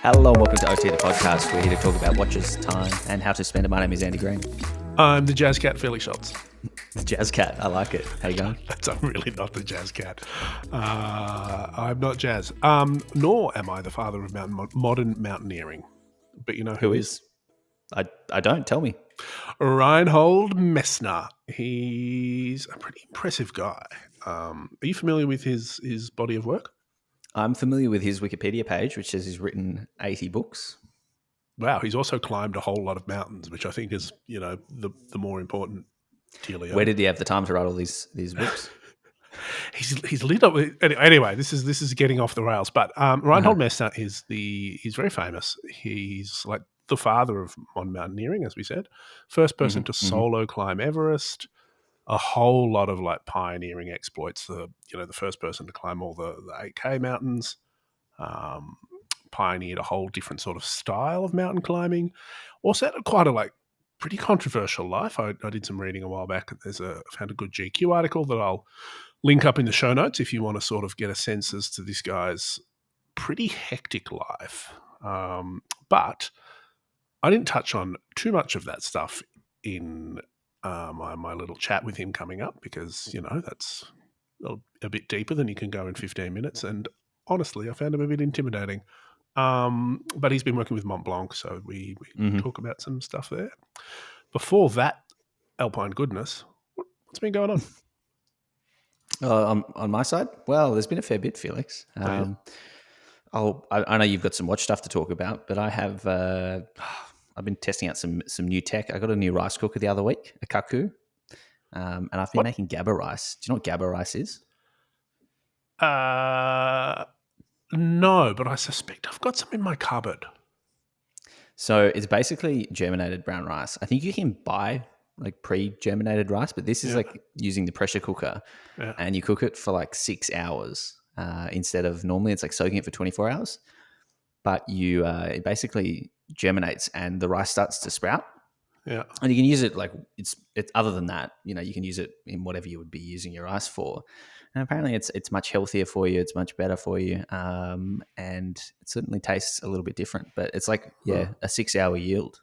Hello and welcome to OT the podcast. We're here to talk about watches, time, and how to spend it. My name is Andy Green. I'm the jazz cat, Felix Schultz. The Jazz Cat, I like it. How you going? I'm really not the jazz cat. I'm not jazz. Nor am I the father of modern mountaineering. But you know Who is? I don't. Tell me. Reinhold Messner. He's a pretty impressive guy. Are you familiar with his body of work? I'm familiar with his Wikipedia page, which says he's written 80 books. Wow, he's also climbed a whole lot of mountains, which I think is, the more important dealio. Where did he have the time to write all these books? He's lit up. Anyway, this is getting off the rails. But Reinhold Messner he's very famous. He's like the father of modern mountaineering, as we said. First person to solo climb Everest. A whole lot of like pioneering exploits. The first person to climb all the 8K mountains. Pioneered a whole different sort of style of mountain climbing. Also had quite a pretty controversial life. I did some reading a while back. Found a good GQ article that I'll link up in the show notes if you want to sort of get a sense as to this guy's pretty hectic life. But I didn't touch on too much of that stuff in my little chat with him coming up because, that's a bit deeper than you can go in 15 minutes. And honestly, I found him a bit intimidating. But he's been working with Montblanc, so we talk about some stuff there. Before that, alpine goodness, what's been going on? On my side, well, there's been a fair bit, Felix. I know you've got some watch stuff to talk about, but I have. I've been testing out some new tech. I got a new rice cooker the other week, a Kaku, and I've been making Gabba rice. Do you know what Gabba rice is? No, but I suspect I've got some in my cupboard. So it's basically germinated brown rice. I think you can buy pre-germinated rice, but this is using the pressure cooker, and you cook it for 6 hours instead of normally it's soaking it for 24 hours. But it basically germinates and the rice starts to sprout. Yeah, and you can use it it's other than that, you can use it in whatever you would be using your rice for. And apparently it's much healthier for you. It's much better for you. And it certainly tastes a little bit different, but it's a 6-hour yield.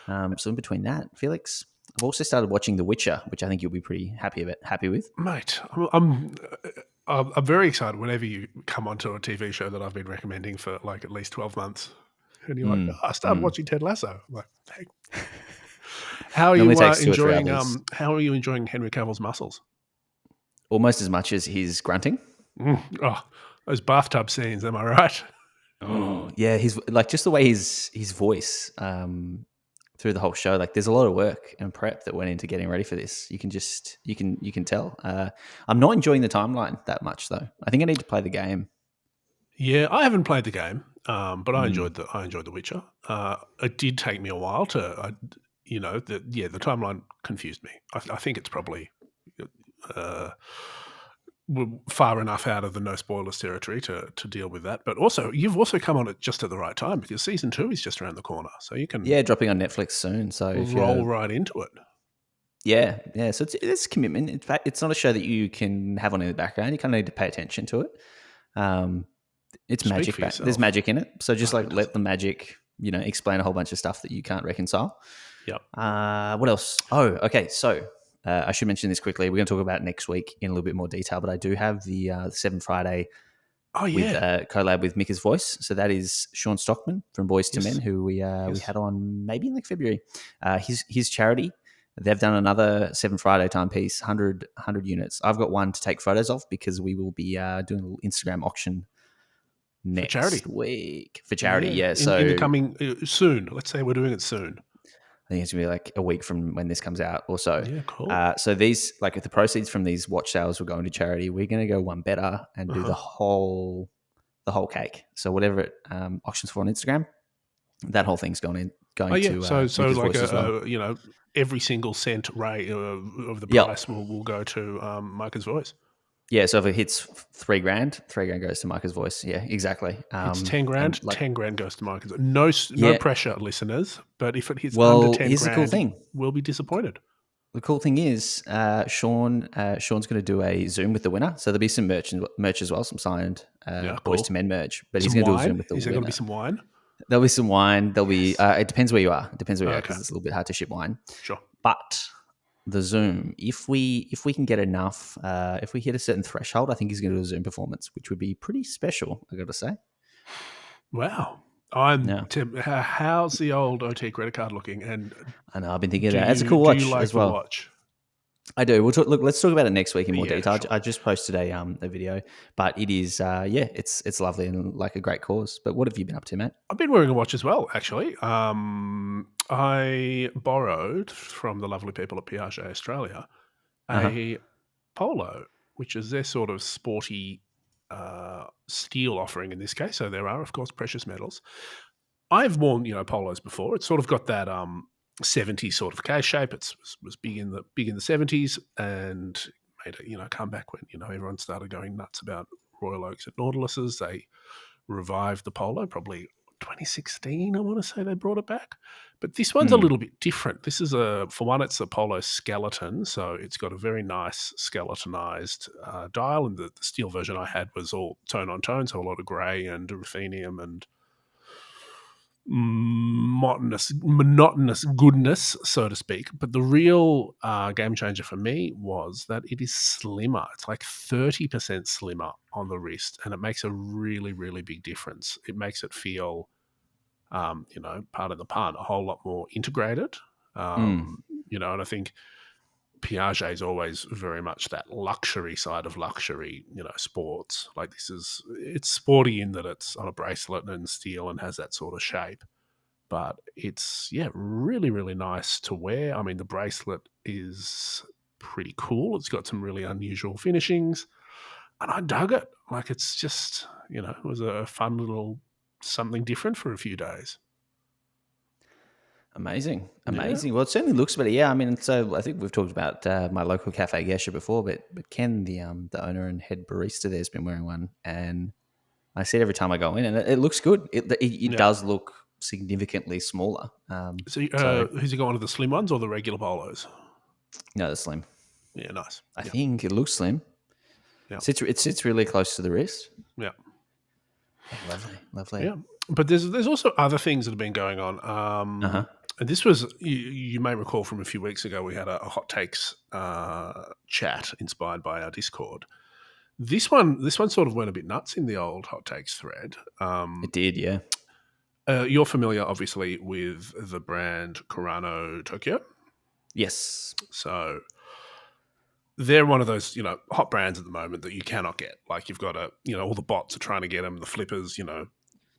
So in between that, Felix, I've also started watching The Witcher, which I think you'll be pretty happy with. Mate, I'm very excited whenever you come onto a TV show that I've been recommending for at least 12 months. And you're I started watching Ted Lasso. I'm like, hey. How are you enjoying Henry Cavill's muscles? Almost as much as his grunting. Those bathtub scenes, am I right? Oh, yeah, he's just the way his voice through the whole show. There's a lot of work and prep that went into getting ready for this. You can tell. I'm not enjoying the timeline that much though. I think I need to play the game. Yeah, I haven't played the game, but I enjoyed The Witcher. It did take me a while to, the timeline confused me. I think it's probably far enough out of the no spoilers territory to deal with that. But also, you've also come on it just at the right time because season 2 is just around the corner, so you can dropping on Netflix soon. So if roll right into it. Yeah. So it's a commitment. In fact, it's not a show that you can have on in the background. You kind of need to pay attention to it. It's magic. There's magic in it. So just let the magic, explain a whole bunch of stuff that you can't reconcile. Yep. What else? Oh, okay. So I should mention this quickly. We're going to talk about it next week in a little bit more detail, but I do have the 7 Friday with collab with Mika's Voice. So that is Sean Stockman from Boys to Men, who we had on maybe in February. His charity. They've done another 7 Friday timepiece, 100 units. I've got one to take photos of because we will be doing a little Instagram auction next week for charity. Yeah. So in the coming soon. Let's say we're doing it soon. I think it's gonna be a week from when this comes out or so. Yeah, cool. So these if the proceeds from these watch sales will go into charity, we're going to go one better and do the whole cake. So whatever it auctions for on Instagram, that whole thing's going to. So every single cent rate of the price will go to Micah's Voice. Yeah, so if it hits $3,000, $3,000 goes to Micah's Voice. Yeah, exactly. It's $10,000, $10,000 goes to Micah's Voice. No pressure, listeners. But if it hits under $10,000, here's the cool thing. We'll be disappointed. the cool thing is, Sean's going to do a Zoom with the winner. So there'll be some merch as well, some signed Yeah, Boys cool. to Men merch. But he's Some going to do a Zoom wine? with the Is there going to be winner. some wine? There'll be some wine. There'll be. Yes. It depends where you are. It depends where you are Okay. because it's a little bit hard to ship wine. Sure. But the Zoom, if we can get enough, if we hit a certain threshold, I think he's going to do a Zoom performance, which would be pretty special. I got to say. Wow. Yeah, How's the old OT credit card looking? And I know. I've been thinking do about it. It's a cool you watch like as the well. watch? I do. Look. Let's talk about it next week in more Yeah, detail. sure. I just posted a video, but it is it's lovely and like a great cause. But what have you been up to, mate? I've been wearing a watch as well, actually. I borrowed from the lovely people at Piaget Australia a polo, which is their sort of sporty steel offering in this case. So there are, of course, precious metals. I've worn, polos before. It's sort of got that 70s sort of case shape. It was big in the 70s and made a comeback when everyone started going nuts about Royal Oaks and Nautiluses. They revived the polo, probably 2016. I want to say they brought it back. But this one's a little bit different. This is for one, it's a polo skeleton, so it's got a very nice skeletonized dial. And the steel version I had was all tone on tone, so a lot of grey and ruthenium and monotonous goodness, so to speak. But the real game changer for me was that it is slimmer. It's like 30% slimmer on the wrist, and it makes a really, really big difference. It makes it feel, part of the pun, a whole lot more integrated. And I think Piaget is always very much that luxury side of luxury, sports. Like it's sporty in that it's on a bracelet and steel and has that sort of shape. But it's, really, really nice to wear. I mean, the bracelet is pretty cool. It's got some really unusual finishings. And I dug it. Like, it's just, it was a fun little something different for a few days. Amazing. Yeah. Well, it certainly looks better. Yeah, I mean, so I think we've talked about my local cafe Gesha before, but Ken, the owner and head barista there, has been wearing one, and I see it every time I go in, and it looks good. It does look significantly smaller. So, has he got one of the slim ones or the regular polos? No, the slim. Yeah, nice. I think it looks slim. Yeah. It sits really close to the wrist. Yeah. Yeah, lovely. Yeah. But there's also other things that have been going on. And this was, you may recall from a few weeks ago, we had a hot takes chat inspired by our Discord. This one sort of went a bit nuts in the old hot takes thread. It did, yeah. You're familiar, obviously, with the brand Kurano Tokyo. Yes. So they're one of those, hot brands at the moment that you cannot get. Like you've got all the bots are trying to get them, the flippers,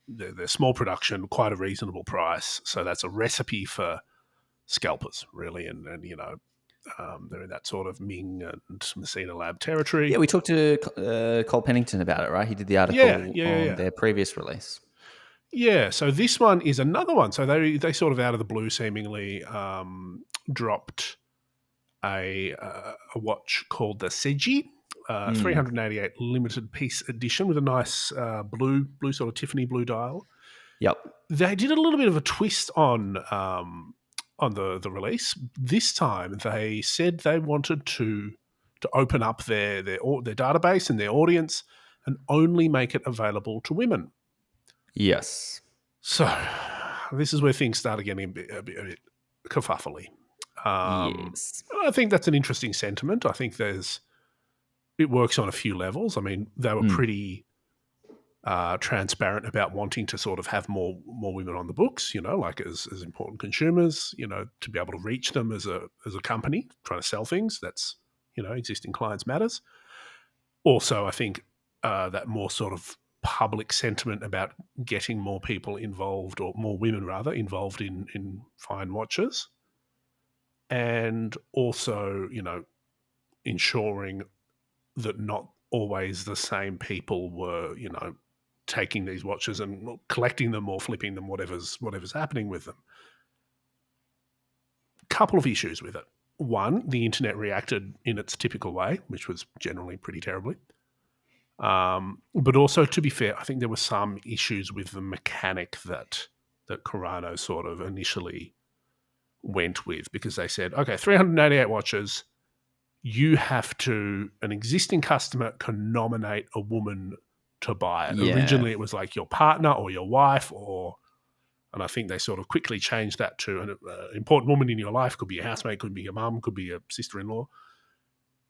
they're small production, quite a reasonable price. So that's a recipe for scalpers, really. And they're in that sort of Ming and Messina Lab territory. Yeah, we talked to Cole Pennington about it, right? He did the article on their previous release. Yeah, so this one is another one. So they sort of out of the blue seemingly dropped a watch called the Seiji, 388 limited piece edition with a nice blue sort of Tiffany blue dial. Yep. They did a little bit of a twist on the release. This time they said they wanted to open up their database and their audience and only make it available to women. Yes. So this is where things started getting a bit kerfuffly. Yes. I think that's an interesting sentiment. I think it works on a few levels. I mean, they were pretty transparent about wanting to sort of have more women on the books, like as important consumers, to be able to reach them as a company trying to sell things. That's, existing clients matters. Also, I think that more sort of public sentiment about getting more people involved, or more women rather, involved in fine watches. And also, ensuring that not always the same people were, taking these watches and collecting them or flipping them, whatever's happening with them. Couple of issues with it. One, the internet reacted in its typical way, which was generally pretty terribly. But also, to be fair, I think there were some issues with the mechanic that Kurano sort of initially went with, because they said, okay, 388 watches, an existing customer can nominate a woman to buy it. Yeah. Originally, it was like your partner or your wife, and I think they sort of quickly changed that to an important woman in your life. Could be a housemate, could be your mum, could be a sister-in-law.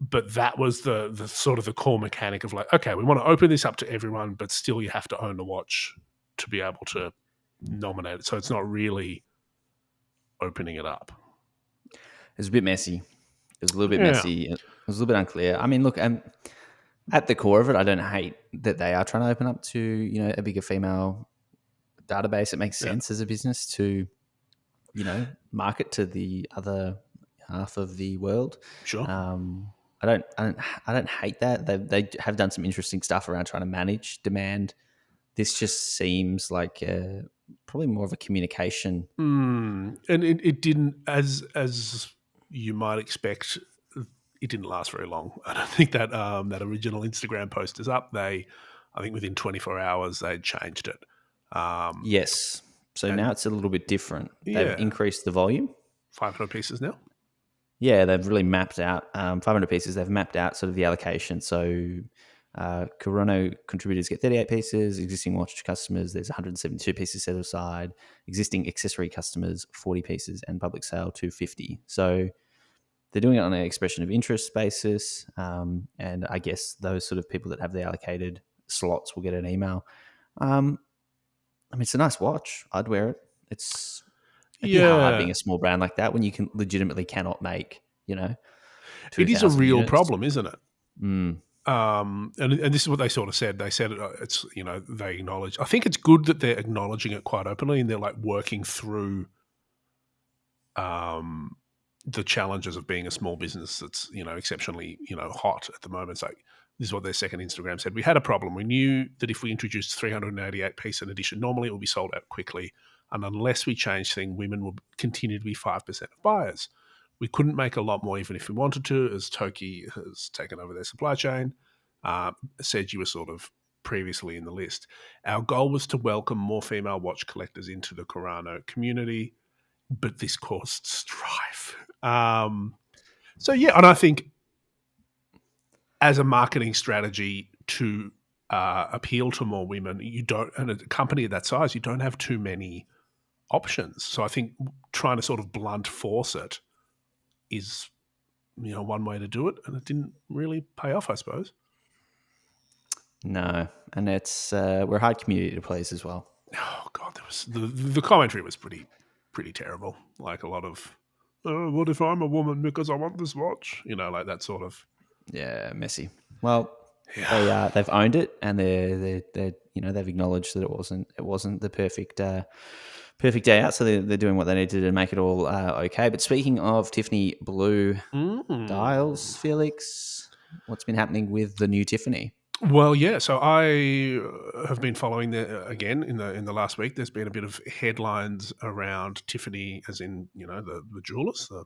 But that was the sort of the core mechanic of like, okay, we want to open this up to everyone, but still you have to own the watch to be able to nominate it. So it's not really opening it up. It was a bit messy. It was a little bit Yeah. messy. It was a little bit unclear. I mean, look, at the core of it, I don't hate that they are trying to open up to, a bigger female database. It makes sense as a business to, market to the other half of the world. Sure. I don't hate that. They have done some interesting stuff around trying to manage demand. This just seems like probably more of a communication. And it didn't, as you might expect, it didn't last very long. I don't think that that original Instagram post is up. I think within 24 hours they'd changed it. Yes. So now it's a little bit different. They've increased the volume. 500 pieces now. Yeah, they've really mapped out 500 pieces. They've mapped out sort of the allocation. So Corona contributors get 38 pieces. Existing watch customers, there's 172 pieces set aside. Existing accessory customers, 40 pieces. And public sale, 250. So they're doing it on an expression of interest basis. And I guess those sort of people that have the allocated slots will get an email. I mean, it's a nice watch. I'd wear it. It'd be hard being a small brand like that when you legitimately cannot make, it is a real units. problem, isn't it? Mm. And this is what they sort of said. They said it's, they acknowledge. I think it's good that they're acknowledging it quite openly, and they're like working through the challenges of being a small business that's, exceptionally, hot at the moment. It's like, this is what their second Instagram said. We had a problem. We knew that if we introduced 388 piece an edition, normally it would be sold out quickly. And unless we change things, women will continue to be 5% of buyers. We couldn't make a lot more even if we wanted to, as Toki has taken over their supply chain. Said you were sort of previously in the list. Our goal was to welcome more female watch collectors into the Corano community, but this caused strife. So, yeah, and I think as a marketing strategy to appeal to more women, and a company of that size, you don't have too many options. So I think trying to sort of blunt force it is, one way to do it, and it didn't really pay off, I suppose. No, and it's we're a hard community to please as well. Oh God, there was the commentary was pretty terrible. Like a lot of, what if I'm a woman because I want this watch? Like that sort of. Yeah, messy. Well, they've owned it, and they're they've acknowledged that it wasn't the perfect day out. So they're doing what they need to do to make it all okay. But speaking of Tiffany Blue dials, Felix, what's been happening with the new Tiffany? Well, yeah. So I have been following again in the last week. There's been a bit of headlines around Tiffany, as in the jewelers, the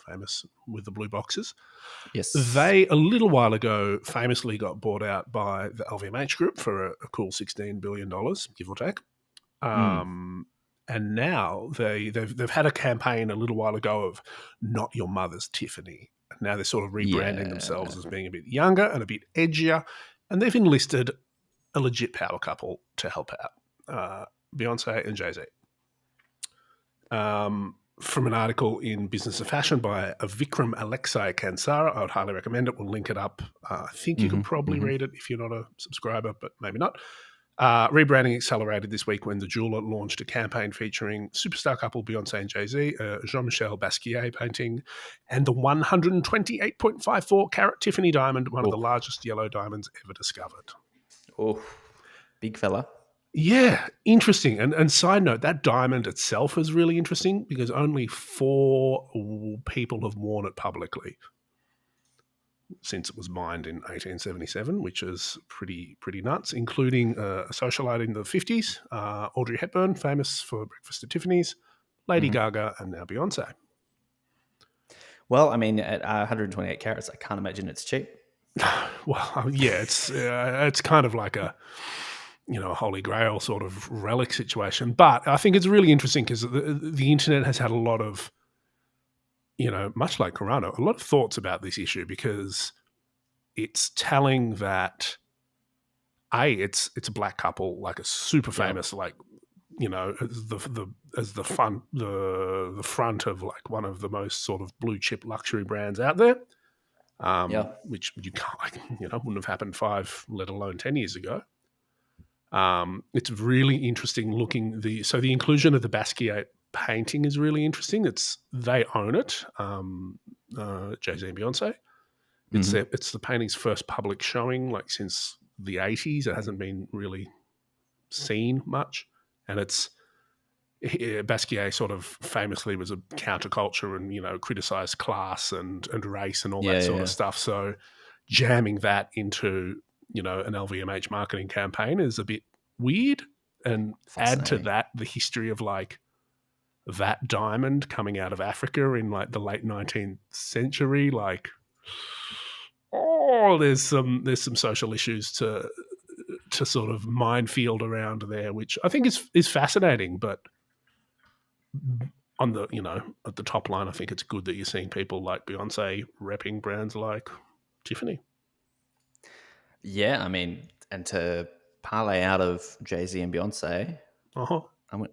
famous with the blue boxes. Yes, they a little while ago famously got bought out by the LVMH group for a cool $16 billion, give or take. And now they've had a campaign a little while ago of "Not Your Mother's Tiffany." And now they're sort of rebranding themselves as being a bit younger and a bit edgier. And they've enlisted a legit power couple to help out, Beyonce and Jay-Z. From an article in Business of Fashion by Vikram Alexei Kansara, I would highly recommend it. We'll link it up. I think you could probably read it if you're not a subscriber, but maybe not. Rebranding accelerated this week when the jeweler launched a campaign featuring superstar couple Beyonce and Jay-Z, Jean-Michel Basquiat painting, and the 128.54 carat Tiffany diamond, one of the largest yellow diamonds ever discovered. Oh, big fella. Yeah, interesting. And side note, that diamond itself is really interesting because only 4 people have worn it publicly since it was mined in 1877, which is pretty nuts, including a socialite in the 50s, Audrey Hepburn, famous for Breakfast at Tiffany's, Lady Gaga, and now Beyonce. Well, I mean, at 128 carats, I can't imagine it's cheap. Well, yeah, it's kind of like a holy grail sort of relic situation. But I think it's really interesting because the internet has had a lot of much like Corano, a lot of thoughts about this issue because it's telling that it's a black couple, like a super Yep. famous, like as the front of like one of the most sort of blue chip luxury brands out there, Yep. which you can't wouldn't have happened 5, let alone 10 years ago. It's really interesting looking the inclusion of the Basquiat painting is really interesting. They own it, Jay-Z and Beyonce. Mm-hmm. It's the painting's first public showing like since the 80s. It hasn't been really seen much, and Basquiat sort of famously was a counterculture and criticized class and race and all Yeah, that yeah, sort of yeah. stuff. So jamming that into an LVMH marketing campaign is a bit weird. And add to Fascinating. that the history of like that diamond coming out of Africa in like the late 19th century, like there's some social issues to sort of minefield around there, which I think is fascinating. But on the at the top line, I think it's good that you're seeing people like Beyonce repping brands like Tiffany. Yeah, I mean, and to parlay out of Jay Z and Beyonce, Uh I'm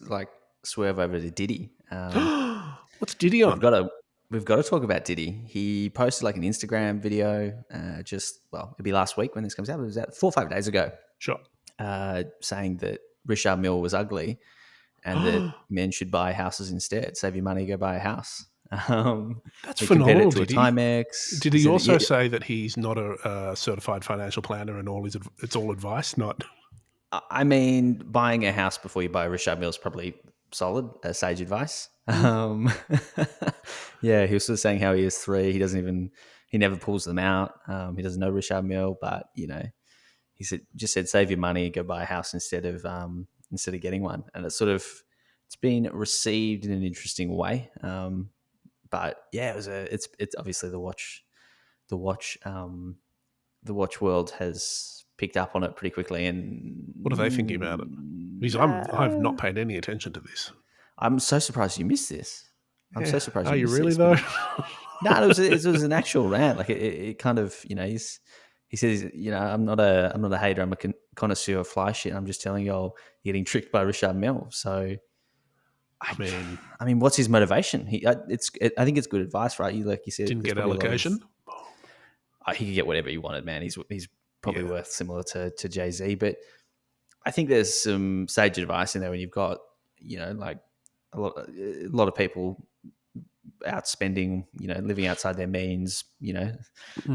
like swerve over to Diddy. huh. What's Diddy We've on? got to we've got to talk about Diddy. He posted like an Instagram video, it'd be last week when this comes out. But it was out 4 or 5 days ago, Sure. saying that Richard Mille was ugly and that men should buy houses instead. Save your money, go buy a house. Um, That's he compared it phenomenal, to a did he? Timex. Did He he said, also yeah, say that he's not a certified financial planner and it's all advice, not? I mean, buying a house before you buy a Richard Mille is probably solid, sage advice. Mm. Yeah, he was sort of saying how he has three. He never pulls them out. He doesn't know Richard Mille, but just said save your money, go buy a house instead of getting one, and it's been received in an interesting way. But yeah, it's obviously the watch the watch world has picked up on it pretty quickly, What are they thinking about it? Because and I've not paid any attention to this. I'm so surprised you missed this. I'm so Yeah. surprised Are you you missed really this. But though? no, it was an actual rant. Like it kind of, he says, I'm not a hater. I'm a connoisseur of fly shit. I'm just telling y'all, you're getting tricked by Richard Mille. So, I mean, I mean, what's his motivation? I think it's good advice, right? Like you said, didn't there's get probably a lot of allocation. he could get whatever he wanted, man. He's probably Yeah. worth similar to Jay Z, but I think there's some sage advice in there when you've got like a lot of people outspending, living outside their means,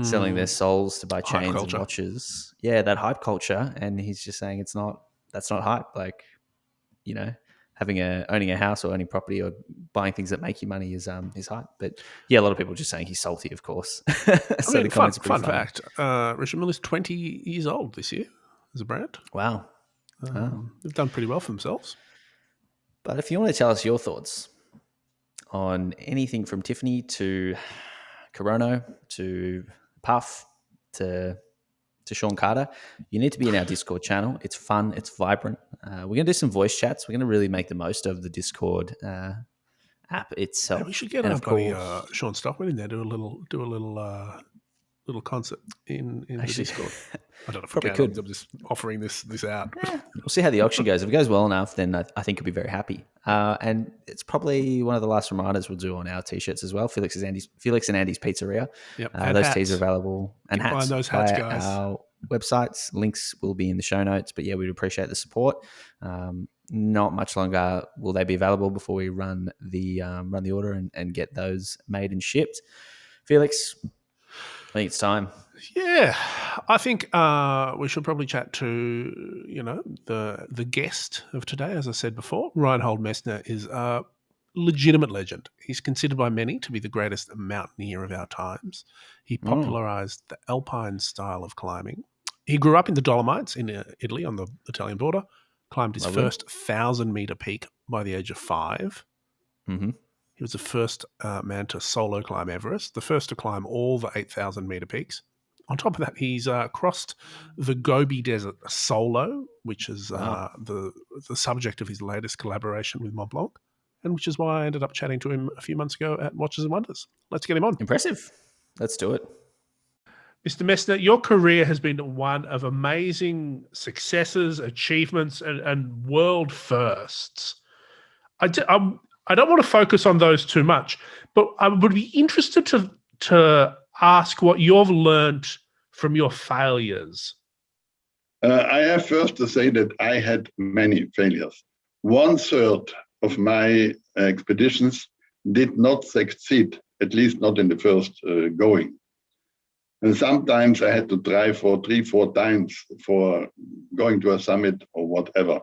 selling their Mm, souls to buy hype chains and culture. watches. Yeah, that hype culture, and he's just saying that's not hype. Like you know, owning a house or owning property or buying things that make you money is hype. But yeah, a lot of people are just saying he's salty, of course. I So mean, the fun comments are pretty fun funny. fact: Richard Mille is 20 years old this year as a brand. Wow. Wow. They've done pretty well for themselves. But if you want to tell us your thoughts on anything from Tiffany to Corono to Puff to Sean Carter, you need to be in our Discord channel. It's fun, it's vibrant. We're going to do some voice chats. We're going to really make the most of the Discord app Man, we itself. should get And our of buddy course, Sean Stockman in there, do a little concert in the actually, Discord. I don't know if we probably can. I'm could. just offering this out. We'll see how the auction goes. If it goes well enough, then I think he'll be very happy. And it's probably one of the last reminders we'll do on our t-shirts as well. Felix and Andy's Pizzeria. Yep, and Those teas are hats. available, and Get buying hats those hats, via guys. our websites. Links will be in the show notes. But yeah, we'd appreciate the support. Not much longer will they be available before we run the order and get those made and shipped. Felix, I think it's time. Yeah, I think we should probably chat to the guest of today. As I said before, Reinhold Messner is a legitimate legend. He's considered by many to be the greatest mountaineer of our times. He Mm, popularised the alpine style of climbing. He grew up in the Dolomites in Italy on the Italian border. Climbed his lovely. first 1,000-meter peak by the age of 5. Mm-hmm. He was the first man to solo climb Everest, the first to climb all the 8,000-meter peaks. On top of that, he's crossed the Gobi Desert solo, which is Wow. the subject of his latest collaboration with Montblanc. and which is why I ended up chatting to him a few months ago at Watches and Wonders. Let's get him on. Impressive. Let's do it. Mr. Messner, your career has been one of amazing successes, achievements, and world firsts. I don't want to focus on those too much, but I would be interested to ask what you've learned from your failures. I have first to say that I had many failures. 1/3 of my expeditions did not succeed, at least not in the first going. And sometimes I had to try for 3-4 times for going to a summit or whatever.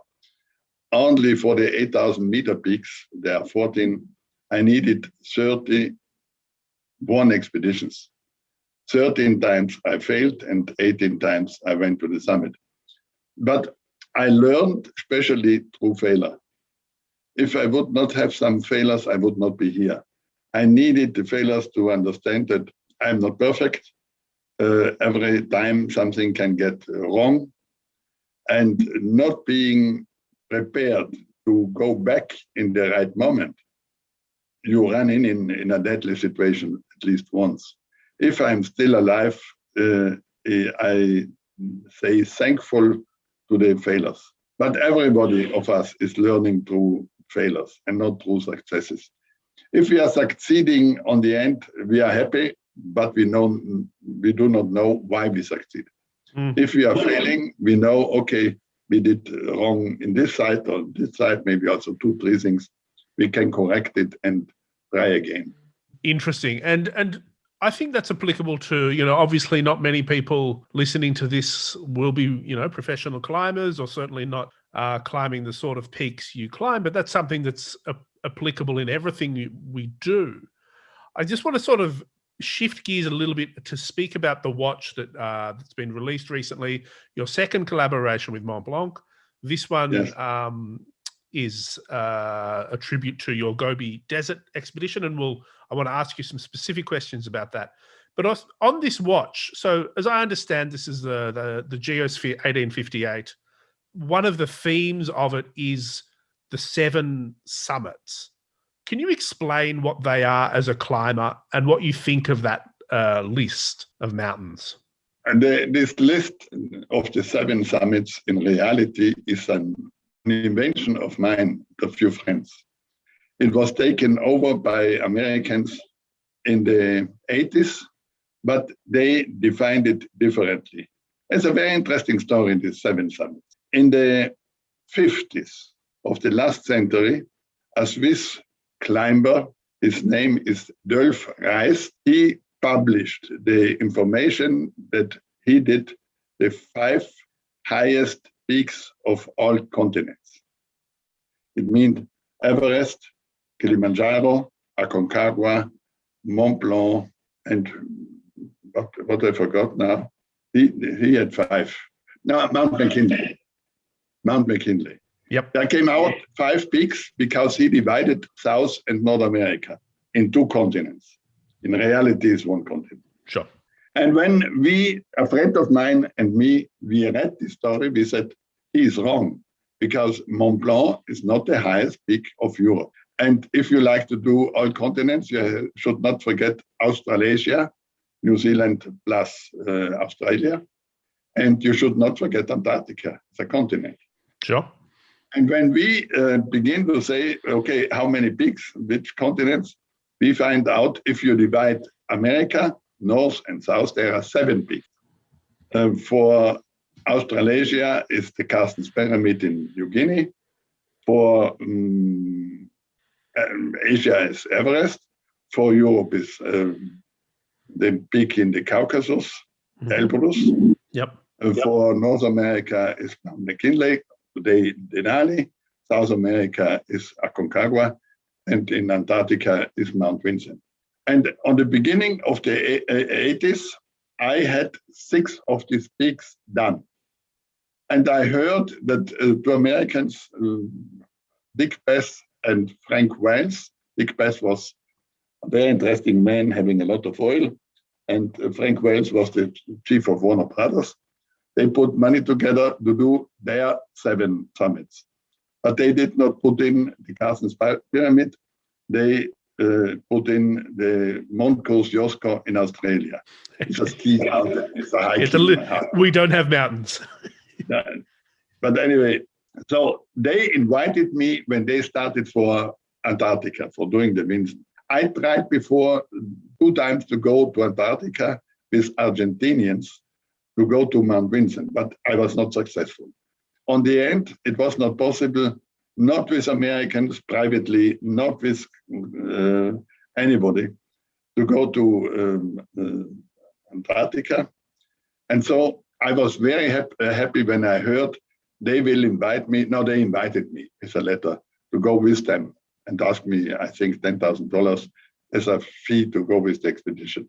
Only for the 8,000-meter peaks, there are 14, I needed 31 expeditions. 13 times I failed and 18 times I went to the summit. But I learned especially through failure. If I would not have some failures, I would not be here. I needed the failures to understand that I'm not perfect. Every time something can get wrong, and not being prepared to go back in the right moment, you run in a deadly situation at least once. If I'm still alive, I say thankful to the failures. But everybody of us is learning through failures and not through successes. If we are succeeding on the end, we are happy, but we do not know why we succeed. If we are failing, we know, okay, we did wrong in this side or this side, maybe also 2-3 things. We can correct it and try again. Interesting. And I think that's applicable to, obviously not many people listening to this will be, professional climbers, or certainly not climbing the sort of peaks you climb, but that's something that's applicable in everything we do. I just want to sort of shift gears a little bit to speak about the watch that's been released recently, your second collaboration with Montblanc. This one is a tribute to your Gobi Desert expedition, and I want to ask you some specific questions about that. But on this watch, so as I understand, this is the Geosphere 1858. One of the themes of it is the 7 summits. Can you explain what they are as a climber and what you think of that list of mountains? And this list of the 7 summits in reality is an invention of mine, a few friends. It was taken over by Americans in the 80s, but they defined it differently. It's a very interesting story, these 7 summits. In the 50s of the last century, a Swiss climber, his name is Dolf Reis, he published the information that he did the 5 highest peaks of all continents. It means Everest, Kilimanjaro, Aconcagua, Montblanc, and what I forgot now. He had 5. No, Mount McKinley. Yep. There came out 5 peaks because he divided South and North America in 2 continents. In reality, it's 1 continent. Sure. And when a friend of mine and me, we read this story, we said, he is wrong, because Mont Blanc is not the highest peak of Europe. And if you like to do all continents, you should not forget Australasia, New Zealand plus Australia. And you should not forget Antarctica, it's a continent. Sure. And when we begin to say, okay, how many peaks, which continents, we find out if you divide America, North and South, there are 7 peaks. For Australasia is the Carsten's Pyramid in New Guinea. For Asia is Everest. For Europe is the peak in the Caucasus, Elbrus. Yep. For North America is Mount McKinley, today Denali. South America is Aconcagua, and in Antarctica is Mount Vincent. And on the beginning of the 80s, I had 6 of these peaks done. And I heard that 2 Americans, Dick Bass and Frank Wiles. Dick Bass was a very interesting man having a lot of oil, and Frank Wiles was the chief of Warner Brothers. They put money together to do their 7 summits. but they did not put in the Carsten's Pyramid. They put in the Mount Kosciuszko in Australia. It's a ski mountain. It's a hiking mountain. We don't have mountains. But anyway, so they invited me when they started for Antarctica, for doing the Vincent. I tried before 2 times to go to Antarctica with Argentinians to go to Mount Vincent, but I was not successful. On the end, it was not possible, not with Americans privately, not with anybody, to go to Antarctica. And so I was very happy when I heard they will invite me. No, they invited me with a letter to go with them and asked me, I think, $10,000 as a fee to go with the expedition.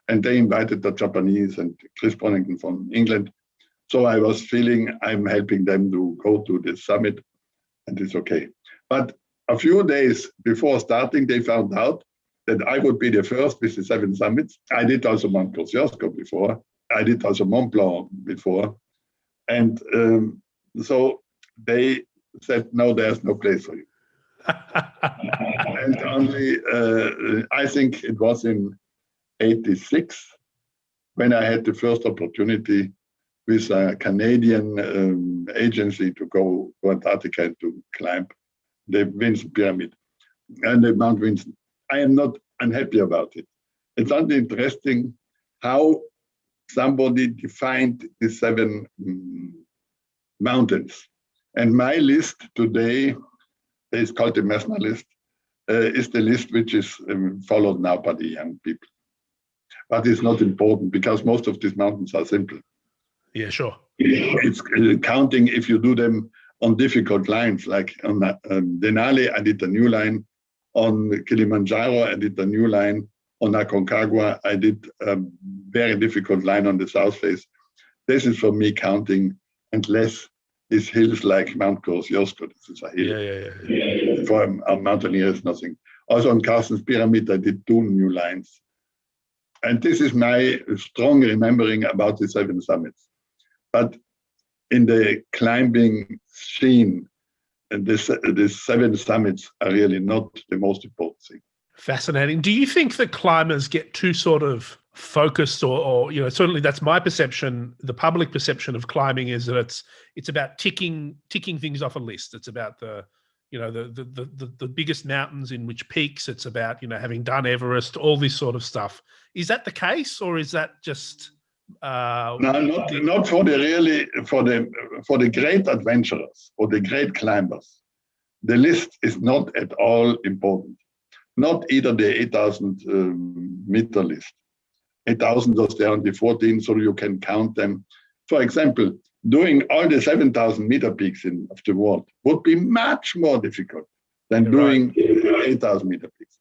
And they invited the Japanese and Chris Bonington from England. So I was feeling I'm helping them to go to the summit, and it's okay. But a few days before starting, they found out that I would be the first with the 7 summits. I did also Mount Kosciuszko before. I did also Montblanc before. And so they said, no, there's no place for you. And only, I think it was in 86 when I had the first opportunity with a Canadian agency to go to Antarctica and to climb the Vincent Pyramid and the Mount Vincent. I am not unhappy about it. It's only interesting how somebody defined the 7 mountains. And my list today is called the Messner list, is the list which is followed now by the young people. But it's not important because most of these mountains are simple. Yeah, sure. It's counting if you do them on difficult lines, like on Denali, I did a new line. On Kilimanjaro, I did a new line. On Aconcagua, I did a very difficult line on the south face. This is for me counting, and less is hills like Mount Kosciuszko. This is a hill. Yeah. For a mountaineer, is nothing. Also on Carsten's Pyramid, I did 2 new lines. And this is my strong remembering about the 7 summits. But in the climbing scene, the 7 summits are really not the most important thing. Fascinating. Do you think that climbers get too sort of focused, or certainly that's my perception. The public perception of climbing is that it's about ticking things off a list. It's about the biggest mountains in which peaks. It's about having done Everest, all this sort of stuff. Is that the case, or is that just no, not for the great adventurers or the great climbers. The list is not at all important. Not either the 8,000 meter list. 8,000 was there on the 14, so you can count them. For example, doing all the 7,000 meter peaks of the world would be much more difficult than doing 8,000 meter peaks.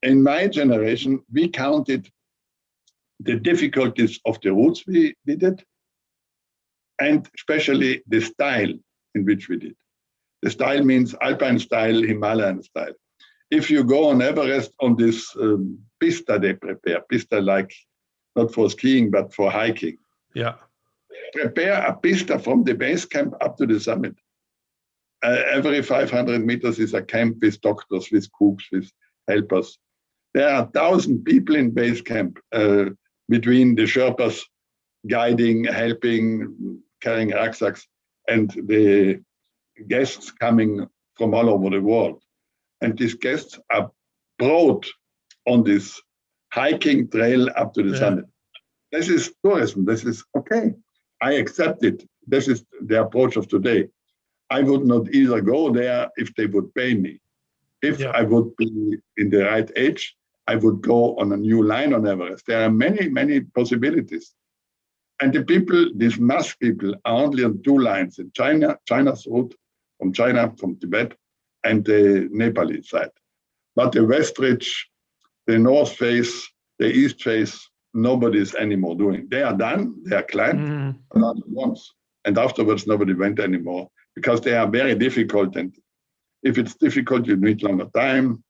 In my generation, we counted the difficulties of the routes we did, and especially the style in which we did. The style means alpine style, Himalayan style. If you go on Everest on this pista they prepare, pista like not for skiing, but for hiking. Yeah. Prepare a pista from the base camp up to the summit. Every 500 meters is a camp with doctors, with cooks, with helpers. There are 1,000 people in base camp between the Sherpas guiding, helping, carrying rucksacks, and the guests coming from all over the world. And these guests are brought on this hiking trail up to the summit. This is tourism. This is okay. I accept it. This is the approach of today. I would not either go there if they would pay me. If I would be in the right age, I would go on a new line on Everest. There are many, many possibilities. And the people, these mass people, are only on 2 lines. In China's route from China, from Tibet, and the Nepali side. But the West Ridge, the North Face, the East Face, nobody's anymore doing. They are done, they are climbed once. And afterwards, nobody went anymore because they are very difficult. And if it's difficult, you need longer time.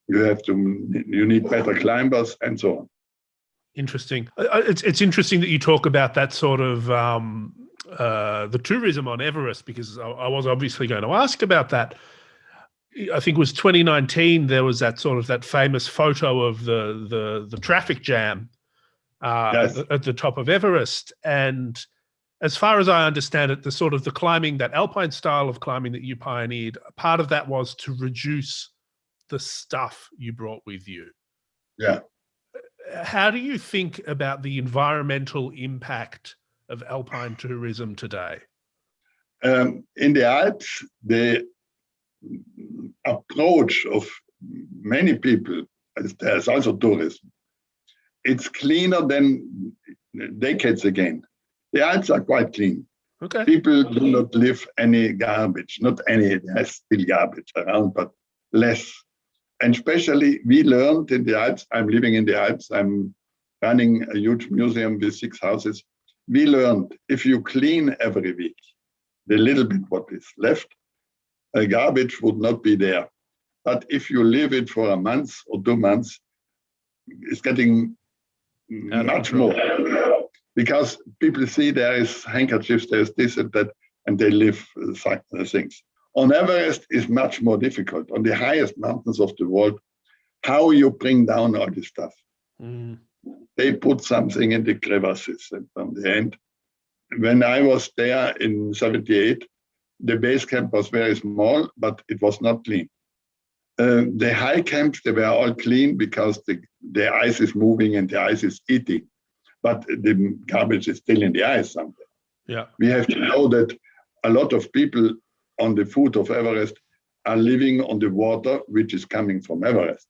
You need better climbers and so on. Interesting. It's interesting that you talk about that sort of the tourism on Everest, because I was obviously going to ask about that. I think it was 2019. There was that famous photo of the traffic jam Yes. at the top of Everest, and as far as I understand it, the climbing, that alpine style of climbing that you pioneered, part of that was to reduce the stuff you brought with you. Yeah. How do you think about the environmental impact of alpine tourism today? In the Alps, the approach of many people, there's also tourism, it's cleaner than decades again. The Alps are quite clean. Okay. People do not leave any garbage, not any, there's still garbage around, but less. And especially we learned in the Alps, I'm living in the Alps, I'm running a huge museum with 6 houses. We learned if you clean every week, the little bit what is left, garbage would not be there. But if you leave it for a month or 2 months, it's getting much more. Because people see there is handkerchiefs, there's this and that, and they leave things. On Everest is much more difficult. On the highest mountains of the world, how you bring down all this stuff. Mm. They put something in the crevasses, and from the end, when I was there in 78, the base camp was very small, but it was not clean. The high camps, they were all clean because the ice is moving and the ice is eating, but the garbage is still in the ice somewhere. Yeah. We have to know that a lot of people on the foot of Everest are living on the water which is coming from Everest.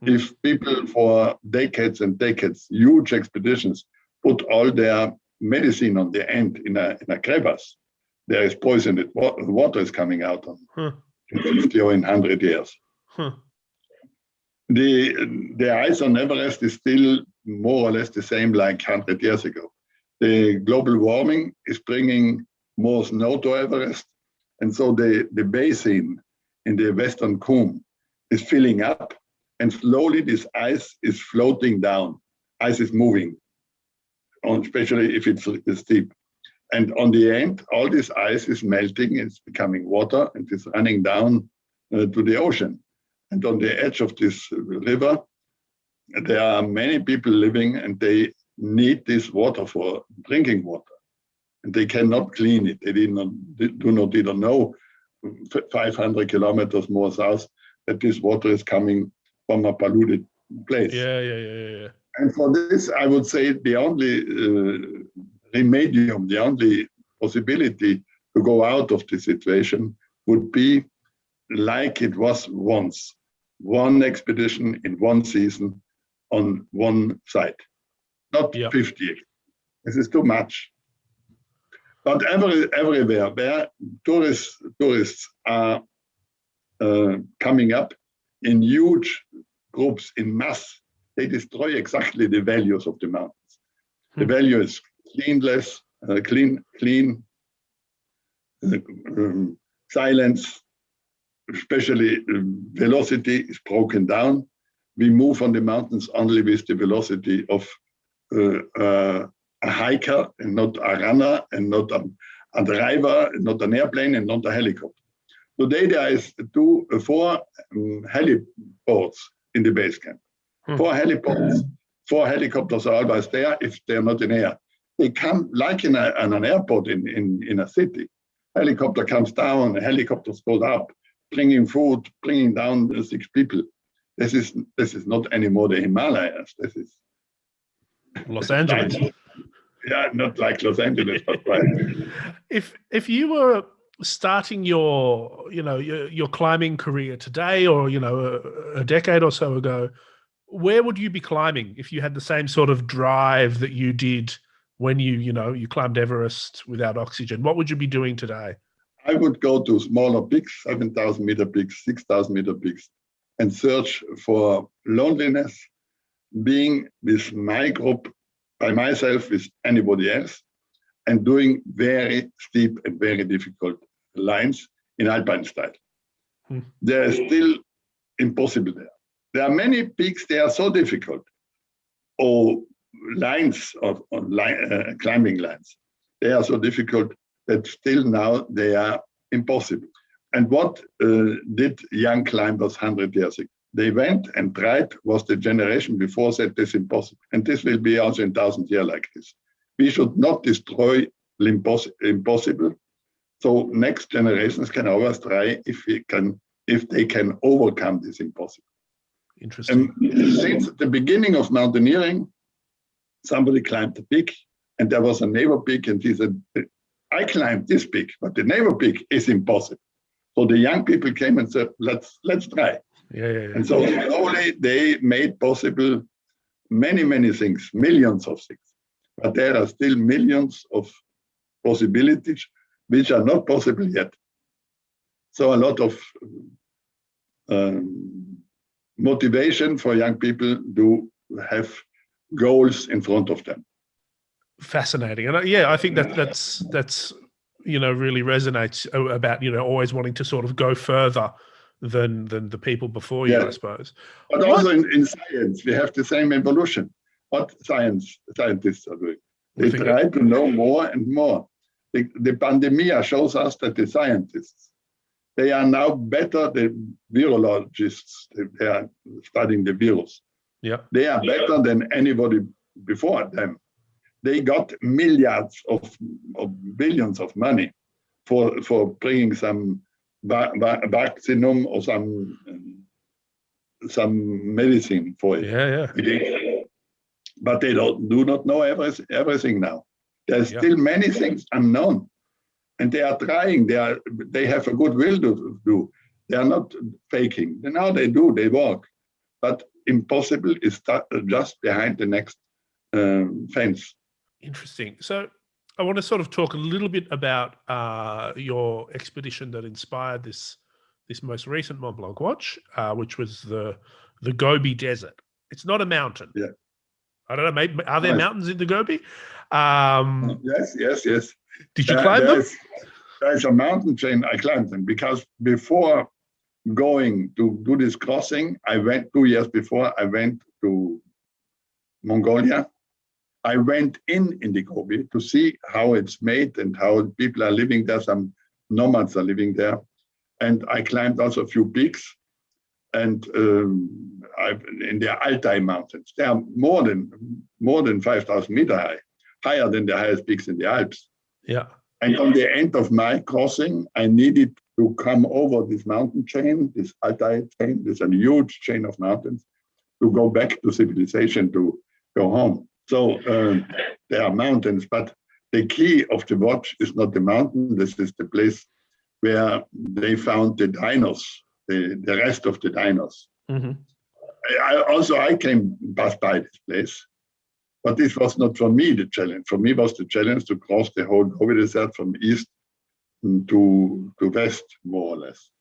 Mm. If people for decades and decades, huge expeditions, put all their medicine on the end in a crevasse, there is poisoned water is coming out in 50 or in 100 years. The ice on Everest is still more or less the same like 100 years ago. The global warming is bringing more snow to Everest, and so the basin in the Western Cone is filling up, and slowly this ice is floating down. Ice is moving, especially if it's steep. And on the end, all this ice is melting, it's becoming water, and it's running down to the ocean. And on the edge of this river, there are many people living, and they need this water for drinking water. And they cannot clean it. They do not even know 500 kilometers more south that this water is coming from a polluted place. Yeah. And for this, I would say the only remedium, the only possibility to go out of this situation would be like it was once, one expedition in one season on one site, not 50. This is too much. But everywhere where tourists are coming up in huge groups, in mass, they destroy exactly the values of the mountains. The value is clean, silence, especially velocity is broken down. We move on the mountains only with the velocity of a hiker and not a runner and not a driver, not an airplane and not a helicopter. Today there is 4 heliports in the base camp. 4 heliports, 4 helicopters are always there if they're not in air. They come like in an airport in a city. Helicopter comes down, helicopters goes up, bringing food, bringing down 6 people. This is not anymore the Himalayas. This is Los Angeles. Yeah, not like Los Angeles, but right. If you were starting your climbing career today, or a decade or so ago, where would you be climbing if you had the same sort of drive that you did when you climbed Everest without oxygen? What would you be doing today? I would go to smaller peaks, 7,000 meter peaks, 6,000 meter peaks, and search for loneliness, being with my group, by myself, with anybody else, and doing very steep and very difficult lines in alpine style. There is still impossible there. There are many peaks, they are so difficult, or lines of climbing lines. They are so difficult that still now they are impossible. And what did young climbers 100 years ago? They went and tried, was the generation before said this impossible. And this will be also in 1,000 years like this. We should not destroy the impossible. So next generations can always try if they can overcome this impossible. Interesting. And since the beginning of mountaineering, somebody climbed the peak, and there was a neighbor peak, and he said, I climbed this peak, but the neighbor peak is impossible. So the young people came and said, let's try. Yeah. And so slowly they made possible many, many things, millions of things. But there are still millions of possibilities which are not possible yet. So a lot of motivation for young people to have goals in front of them. Fascinating. And I think that's really resonates about, always wanting to sort of go further than the people before you, I suppose. But also in science, we have the same evolution. What scientists are doing. They try to know more and more. The pandemia shows us that the scientists, they are now better than virologists. They are studying the virus. Yeah. They are better than anybody before them. They got milliards of billions of money for bringing some vaccinum or some medicine for it. Yeah. But they do not know everything now. There's still many things unknown, and they are trying. They have a good will to do. They are not faking. Now they do. They work, but impossible is just behind the next fence. Interesting. So I want to sort of talk a little bit about your expedition that inspired this most recent Montblanc watch, which was the Gobi Desert. It's not a mountain. Yeah. I don't know. Maybe are there mountains in the Gobi? Yes. Did you climb them? There's a mountain chain. I climbed them because before going to do this crossing, 2 years before, I went to Mongolia. I went in the Gobi to see how it's made and how people are living there. Some nomads are living there. And I climbed also a few peaks. And in the Altai mountains, they are more than 5,000 meters high, higher than the highest peaks in the Alps. Yeah. And on the end of my crossing, I needed to come over this mountain chain, this Altai chain. This is a huge chain of mountains, to go back to civilization, to go home. So there are mountains, but the key of the watch is not the mountain. This is the place where they found the dinos, the rest of the dinos. Mm-hmm. I came past by this place, but this was not for me the challenge. For me was the challenge to cross the whole Gobi Desert from east to west, more or less.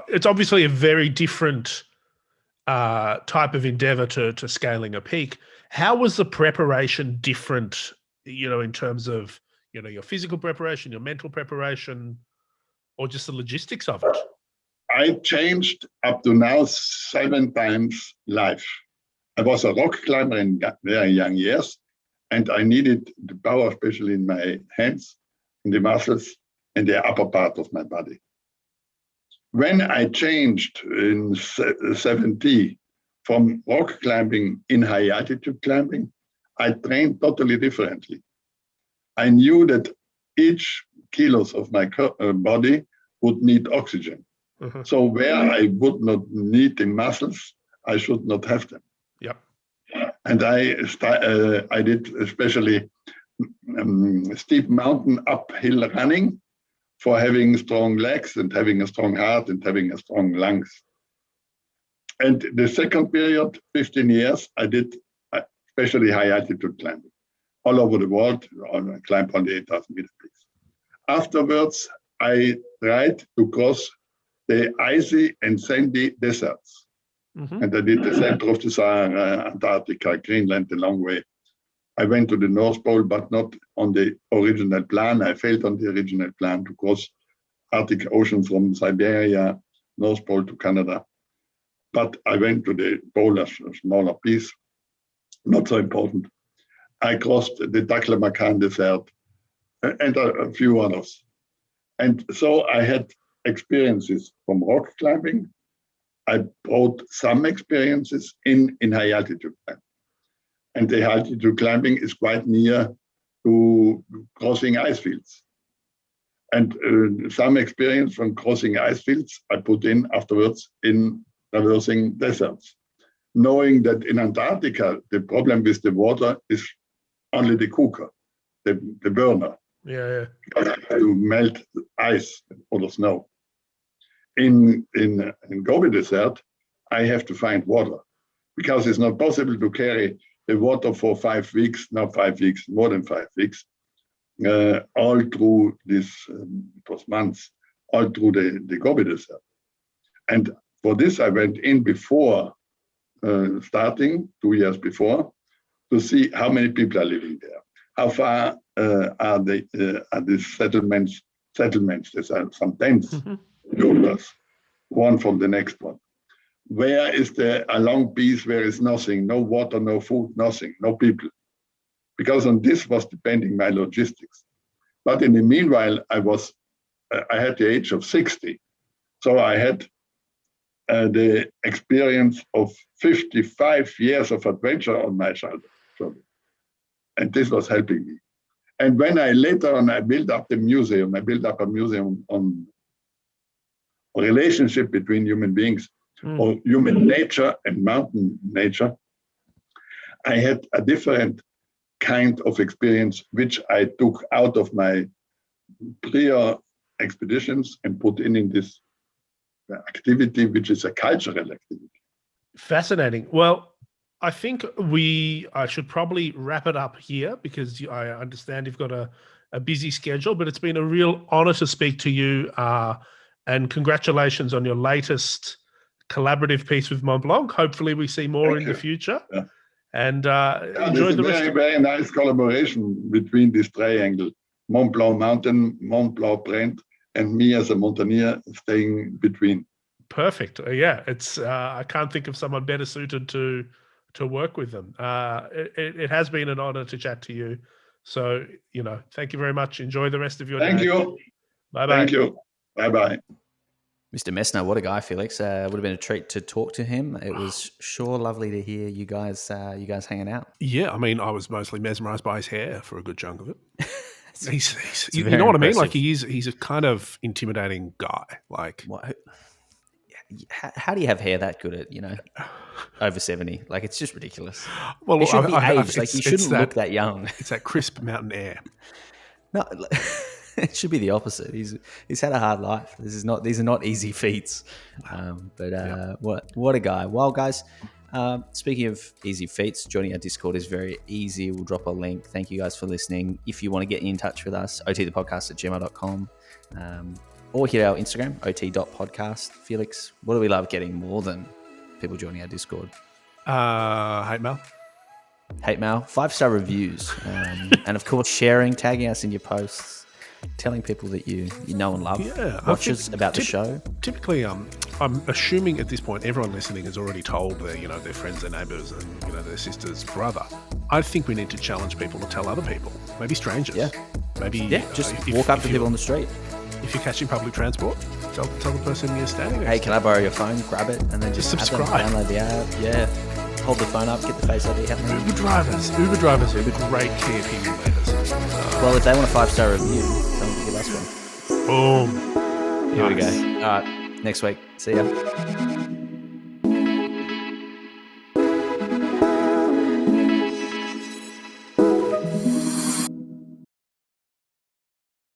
It's obviously a very different type of endeavor to scaling a peak. How was the preparation different, in terms of, your physical preparation, your mental preparation, or just the logistics of it? I changed up to now 7 times life. I was a rock climber in very young years, and I needed the power, especially in my hands, in the muscles, and the upper part of my body. When I changed in 70 from rock climbing in high altitude climbing, I trained totally differently. I knew that each kilos of my body would need oxygen. Mm-hmm. So where I would not need the muscles, I should not have them. Yep. And I did especially steep mountain uphill running for having strong legs and having a strong heart and having a strong lungs. And the second period, 15 years, I did especially high altitude climbing all over the world. I climbed on the 8,000 meter peaks. Afterwards, I tried to cross the icy and sandy deserts. Mm-hmm. And I did the center of the Sahara, Antarctica, Greenland, the long way. I went to the North Pole, but not on the original plan. I failed on the original plan to cross Arctic Ocean from Siberia, North Pole to Canada. But I went to the pole, a smaller piece, not so important. I crossed the Taklamakan Desert and a few others. And so I had experiences from rock climbing. I brought some experiences in high altitude climbing. And the high altitude climbing is quite near to crossing ice fields. And some experience from crossing ice fields I put in afterwards in traversing deserts, knowing that in Antarctica, the problem with the water is only the cooker, the burner. Yeah. To melt ice or the snow. In Gobi Desert, I have to find water because it's not possible to carry the water for 5 weeks, not 5 weeks, more than 5 weeks, all through this, it was months, all through the Gobi Desert. And for this, I went in before starting, 2 years before, to see how many people are living there. How far are the settlements? There's some tents, one from the next one. Where is a long piece where is nothing, no water, no food, nothing, no people? Because on this was depending my logistics. But in the meanwhile, I had the age of 60. So I had the experience of 55 years of adventure on my shoulder. And this was helping me. And when I later on, I built up a museum on relationship between human beings or human nature and mountain nature. I had a different kind of experience, which I took out of my prior expeditions and put in this activity, which is a cultural activity. Fascinating. Well, I think I should probably wrap it up here because I understand you've got a busy schedule, but it's been a real honor to speak to you. And congratulations on your latest collaborative piece with Montblanc. Hopefully we see more in the future. Yeah. And enjoy the rest. Very nice collaboration between this triangle, Montblanc Mountain, Montblanc Brand, and me as a mountaineer staying between. Perfect. Yeah, it's I can't think of someone better suited to work with them. It has been an honor to chat to you. So, thank you very much. Enjoy the rest of your day. Thank you. Bye-bye. Thank you. Bye-bye. Mr. Messner, what a guy, Felix. Would have been a treat to talk to him. It was sure lovely to hear you guys hanging out. Yeah, I mean, I was mostly mesmerized by his hair for a good chunk of it. he's you know what impressive. I mean? Like he's a kind of intimidating guy. Like what? How do you have hair that good at, over 70? Like, it's just ridiculous. Well, you should be aged. Like, you shouldn't look that young. It's that crisp mountain air. No, it should be the opposite. He's had a hard life. These are not easy feats. What a guy. Well, guys, speaking of easy feats, joining our Discord is very easy. We'll drop a link. Thank you guys for listening. If you want to get in touch with us, otthepodcast@gmail.com. Or hit our Instagram, ot.podcast. Felix, what do we love getting more than people joining our Discord? Hate mail. 5-star reviews. And of course, tagging us in your posts, telling people that you know and love. Yeah, watches about the show. Typically, I'm assuming at this point everyone listening has already told their friends, their neighbours, and their sister's brother. I think we need to challenge people to tell other people, maybe strangers. Yeah. Maybe just walk up to people on the street. If you're catching public transport, tell the person you're standing next to. Hey, can I borrow your phone? Grab it and then just subscribe. Download the app. Yeah. Hold the phone up, get the Face ID happening. Uber drivers are great key opinion leaders. Well, if they want a 5-star review, tell them to give us one. Boom. Here we go. All right. Next week. See ya.